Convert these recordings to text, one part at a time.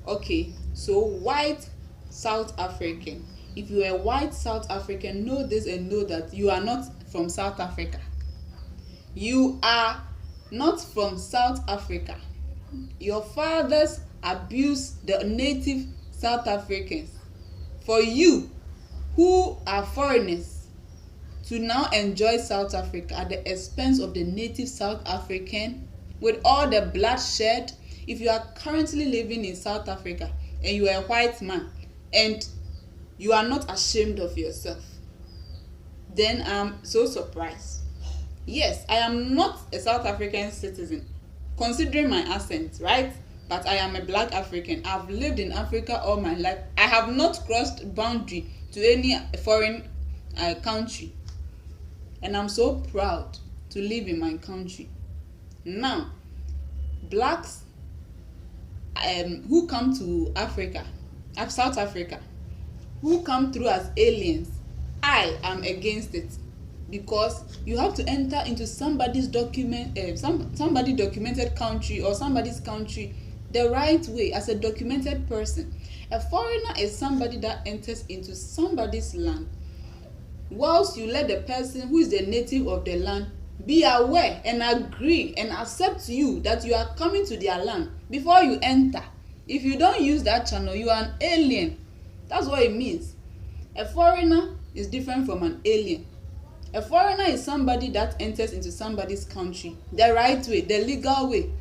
Okay, so white South African. If you are a white South African, know this and know that you are not from South Africa. You are not from South Africa. Your fathers abused the native South Africans. For you, who are foreigners, to now enjoy South Africa at the expense of the native South African, with all the bloodshed. If you are currently living in South Africa and you are a white man and you are not ashamed of yourself, then I'm so surprised. Yes, I am not a South African citizen, considering my accent, right? But I am a black African. I've lived in Africa all my life. I have not crossed boundary to any foreign country. And I'm so proud to live in my country. Now, blacks who come to Africa, South Africa, who come through as aliens, I am against it, because you have to enter into somebody's somebody documented country or somebody's country the right way as a documented person. A foreigner is somebody that enters into somebody's land, whilst you let the person who is the native of the land be aware and agree and accept you that you are coming to their land before you enter. If you don't use that channel, you are an alien. That's what it means. A foreigner is different from an alien. A foreigner is somebody that enters into somebody's country the right way, the legal way.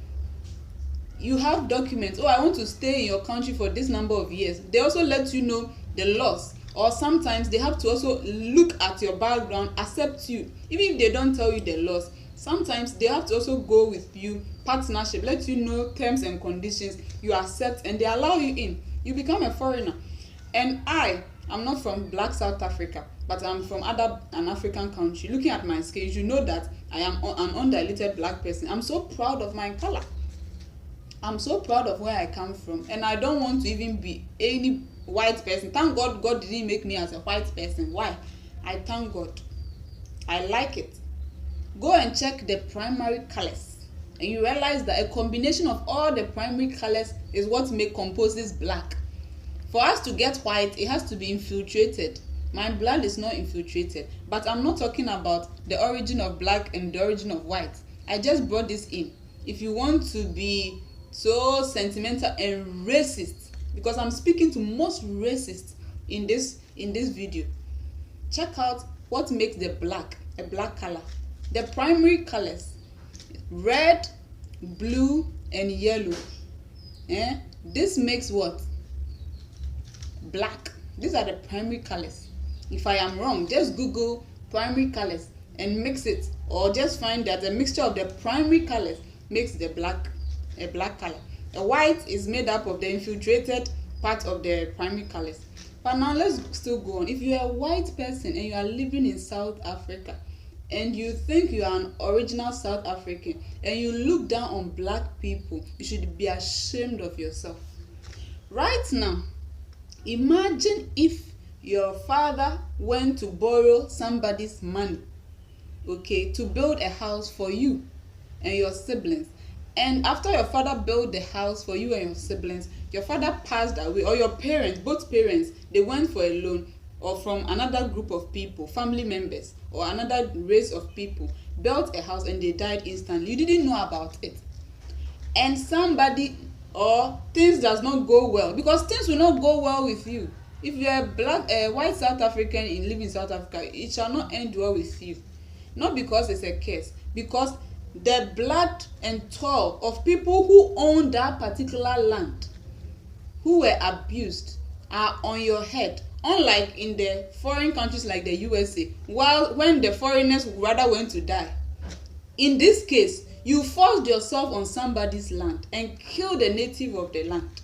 You have documents. Oh, I want to stay in your country for this number of years. They also let you know the laws. Or sometimes they have to also look at your background, accept you, even if they don't tell you the laws. Sometimes they have to also go with you, partnership, let you know terms and conditions, you accept, and they allow you in. You become a foreigner. And I'm not from black South Africa, but I'm from an African country. Looking at my scales, you know that I am an undiluted black person. I'm so proud of my color. I'm so proud of where I come from, and I don't want to even be any white person. Thank God God didn't make me as a white person. Why? I thank God. I like it. Go and check the primary colors, and you realize that a combination of all the primary colors is what composes black. For us to get white, it has to be infiltrated. My blood is not infiltrated, but I'm not talking about the origin of black and the origin of white. I just brought this in. If you want to be so sentimental and racist, because I'm speaking to most racists in this video, check out what makes the black a black color. The primary colors: red, blue, and yellow. This makes what? Black. These are the primary colors. If I am wrong, just Google primary colors and mix it, or just find that the mixture of the primary colors makes the black a black color. A white is made up of the infiltrated part of the primary colors. But now let's still go on. If you are a white person and you are living in South Africa and you think you are an original South African and you look down on black people, you should be ashamed of yourself. Right now, imagine if your father went to borrow somebody's money, okay, to build a house for you and your siblings. And after your father built the house for you and your siblings, your father passed away, or your parents, both parents, they went for a loan, or from another group of people, family members, or another race of people, built a house and they died instantly. You didn't know about it. And somebody, or things does not go well, because things will not go well with you. If you are a white South African and live in South Africa, it shall not end well with you. Not because it's a curse, because the blood and toil of people who own that particular land, who were abused, are on your head. Unlike in the foreign countries like the USA, when the foreigners rather went to die. In this case, you forced yourself on somebody's land and killed the native of the land,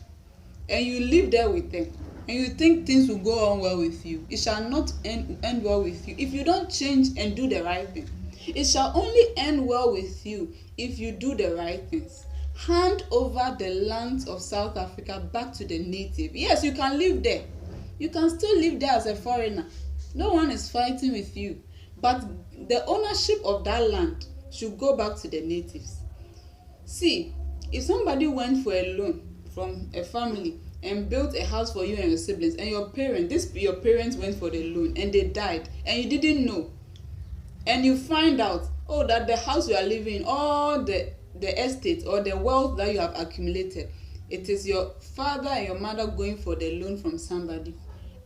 and you live there with them, and you think things will go on well with you. It shall not end well with you if you don't change and do the right thing. It shall only end well with you if you do the right things. Hand over the lands of South Africa back to the native. Yes, you can live there. You can still live there as a foreigner. No one is fighting with you. But the ownership of that land should go back to the natives. See, if somebody went for a loan from a family and built a house for you and your siblings, and your parents went for the loan and they died and you didn't know, and you find out, oh, that the house you are living in, all the estate or the wealth that you have accumulated, it is your father and your mother going for the loan from somebody,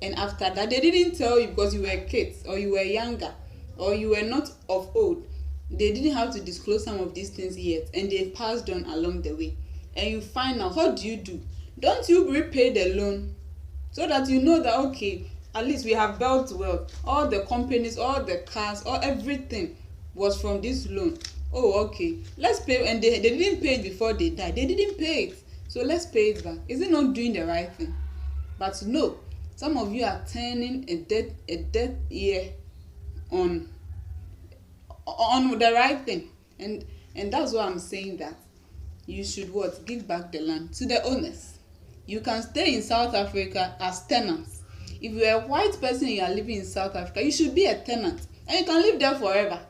and after that they didn't tell you because you were kids or you were younger or you were not of old. They didn't have to disclose some of these things yet, and they passed on along the way, and you find out, what do? Don't you repay the loan so that you know that, okay, at least we have built wealth, all the companies, all the cars, all everything was from this loan. Oh, okay, let's pay. And they didn't pay it before they died. They didn't pay it, so let's pay it back. Is it not doing the right thing? But no, some of you are turning a dead ear on the right thing, and that's why I'm saying that you should give back the land to the owners. You can stay in South Africa as tenants. If you are a white person and you are living in South Africa, you should be a tenant and you can live there forever,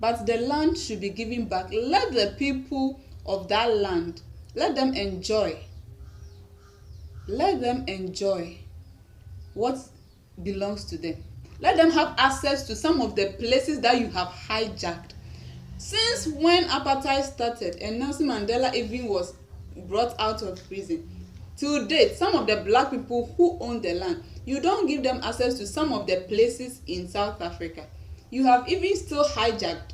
but the land should be given back. Let the people of that land, let them enjoy what belongs to them. Let them have access to some of the places that you have hijacked. Since when apartheid started and Nelson Mandela even was brought out of prison, to date, some of the black people who own the land, you don't give them access to some of the places in South Africa. You have even still hijacked.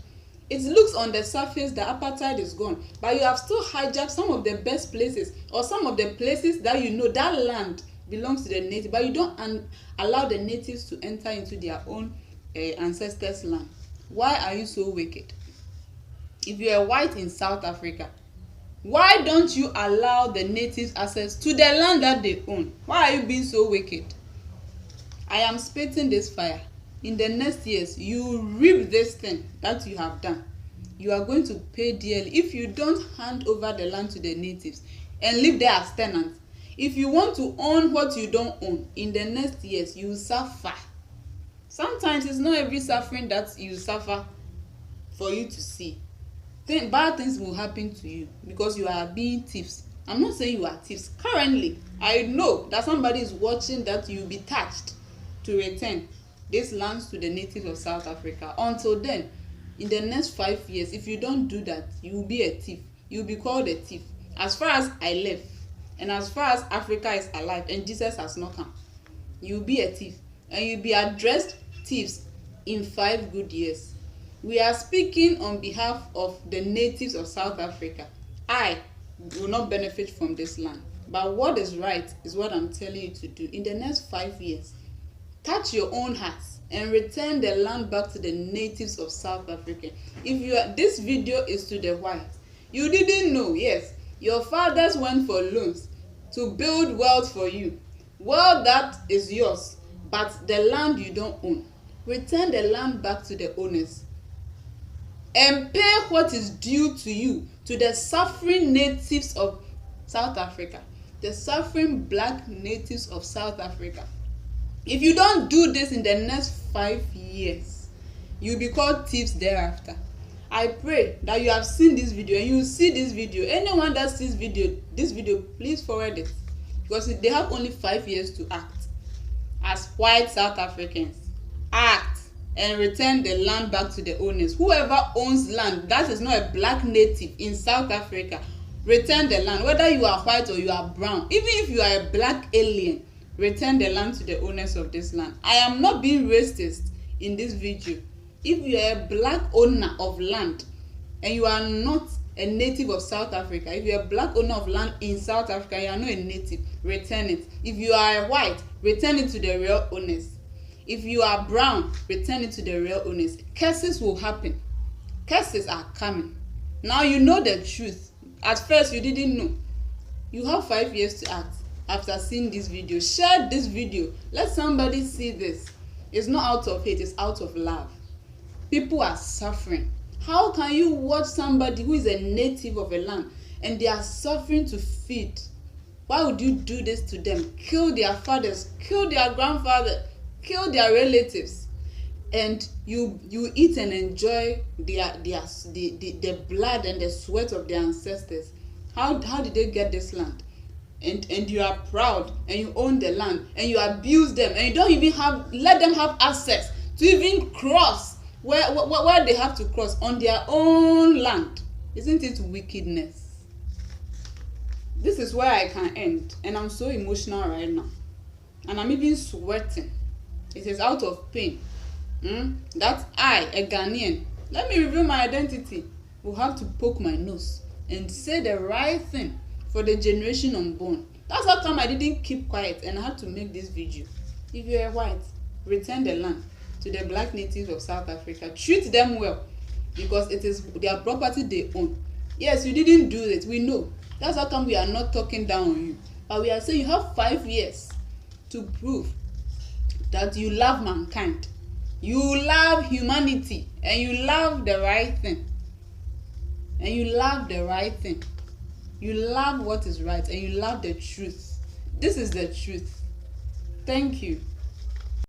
It looks on the surface that apartheid is gone, but you have still hijacked some of the best places, or some of the places that you know that land belongs to the native, but you don't allow the natives to enter into their own ancestors' land. Why are you so wicked? If you are white in South Africa, why don't you allow the natives access to the land that they own? Why are you being so wicked? I am spitting this fire. In the next years, you reap this thing that you have done. You are going to pay dearly if you don't hand over the land to the natives and live there as tenants. If you want to own what you don't own, in the next years, you will suffer. Sometimes it's not every suffering that you suffer for you to see. Bad things will happen to you because you are being thieves. I'm not saying you are thieves. Currently, I know that somebody is watching that you will be touched to return these lands to the natives of South Africa. Until then, in the next 5 years, if you don't do that, you will be a thief. You will be called a thief. As far as I live, and as far as Africa is alive and Jesus has not come, you will be a thief, and you will be addressed thieves in 5 good years. We are speaking on behalf of the natives of South Africa. I will not benefit from this land, but what is right is what I'm telling you to do. In the next 5 years, touch your own hearts and return the land back to the natives of South Africa. This video is to the whites. You didn't know, yes, your fathers went for loans to build wealth for you. Wealth that is yours, but the land you don't own. Return the land back to the owners and pay what is due to you, to the suffering natives of South Africa, the suffering black natives of South Africa. If you don't do this in the next 5 years, you'll be called thieves thereafter. I pray that you have seen this video and you see this video. Anyone that sees this video, please forward it, because they have only 5 years to act as white South Africans. Act and return the land back to the owners. Whoever owns land that is not a black native in South Africa, return the land, whether you are white or you are brown. Even if you are a black alien, return the land to the owners of this land. I am not being racist in this video. If you are a black owner of land and you are not a native of South Africa, if you are a black owner of land in South Africa, you are not a native, return it. If you are a white, return it to the real owners. If you are brown, return it to the real owners. Curses will happen. Curses are coming. Now you know the truth. At first you didn't know. You have 5 years to act after seeing this video. Share this video. Let somebody see this. It's not out of hate, it's out of love. People are suffering. How can you watch somebody who is a native of a land and they are suffering to feed? Why would you do this to them? Kill their fathers, kill their grandfather, kill their relatives, and you eat and enjoy the blood and the sweat of their ancestors. How did they get this land? and you are proud and you own the land and you abuse them and you don't even let them have access to even cross where they have to cross on their own land. Isn't it wickedness? This is where I can end, and I'm so emotional right now, and I'm even sweating. It is out of pain. That I, a Ghanaian, let me reveal my identity, will have to poke my nose and say the right thing for the generation unborn. That's how come I didn't keep quiet and I had to make this video. If you are white, return the land to the black natives of South Africa. Treat them well, because it is their property they own. Yes, you didn't do it, we know. That's how come we are not talking down on you, but we are saying you have 5 years to prove that you love mankind, you love humanity, and you love the right thing. And you love the right thing. You love what is right, and you love the truth. This is the truth. Thank you.